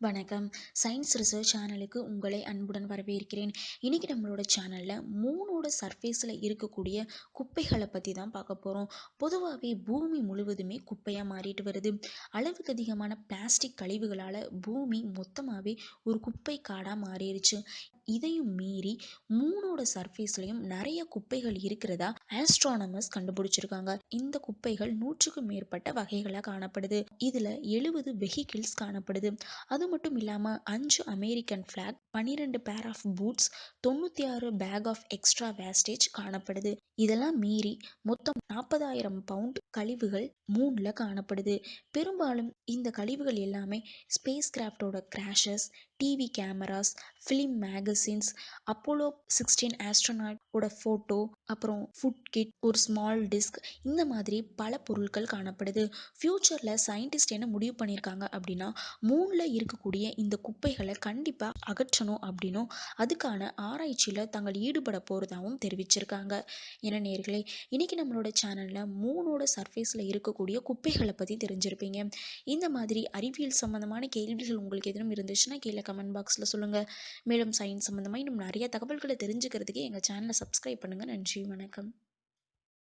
வணக்கம். Science research சேனலுக்கு உங்களை அன்புடன் வரவேற்கிறேன். இன்னைக்கு நம்மளோட சேனல்ல மூனோட சர்ஃபேஸ்ல இருக்கக்கூடிய குப்பைகள பத்தி தான் பார்க்க போறோம். பொதுவாவே பூமி முழுவதுமே குப்பையா மாறிட்டு வருது. அளவுக்கு அதிகமான பிளாஸ்டிக் கழிவுகளால பூமி மொத்தமாவே ஒரு குப்பை காடா மாறிடுச்சு. இதையும் மீறி மூனோட சர்ஃபேஸ்லயும் நிறைய குப்பைகள் இருக்கிறதா ஆஸ்ட்ரானமர்ஸ் கண்டுபிடிச்சிருக்காங்க. இந்த குப்பைகள் 100க்கும் மேற்பட்ட வகைகளா காணப்படுது. இதுல 70 வெஹிக்கிள்ஸ் காணப்படுது. அது மட்டும் இல்லாமல் 5 American flag, 12 pair of boots, 96 pack of extra wastage காணப்படுது. இதெல்லாம் மீறி மொத்தம் 40,000 பவுண்ட் கழிவுகள் மூணில் காணப்படுது. பெரும்பாலும் இந்த கழிவுகள் எல்லாமே ஸ்பேஸ் கிராஃப்டோட crashes, TV cameras, film magazines, Apollo 16 ஆஸ்ட்ரோனாட்டோட ஃபோட்டோ, அப்புறம் ஃபுட் கிட், ஒரு ஸ்மால் டிஸ்க், இந்த மாதிரி பல பொருட்கள் காணப்படுது. ஃப்யூச்சரில் சயின்டிஸ்ட் என்ன முடிவு பண்ணியிருக்காங்க அப்படின்னா, மூணில் இருக்கக்கூடிய இந்த குப்பைகளை கண்டிப்பாக அகற்றணும் அப்படின்னும் அதுக்கான ஆராய்ச்சியில் தாங்கள் ஈடுபட போகிறதாகவும் தெரிவிச்சிருக்காங்க. என நேர்களே, இன்றைக்கி நம்மளோட சேனலில் மூணோட சர்ஃபேஸில் இருக்கக்கூடிய குப்பைகளை பற்றி தெரிஞ்சிருப்பீங்க. இந்த மாதிரி அறிவியல் சம்மந்தமான கேள்விகள் உங்களுக்கு எதுவும் இருந்துச்சுன்னா கீழே கமெண்ட் பாக்ஸில் சொல்லுங்கள். மேலும் சயின்ஸ் சம்மந்தமாக இன்னும் நிறைய தகவல்களை தெரிஞ்சுக்கிறதுக்கு எங்கள் சேனலை சப்ஸ்கிரைப் பண்ணுங்கள். நன்றி, வணக்கம்.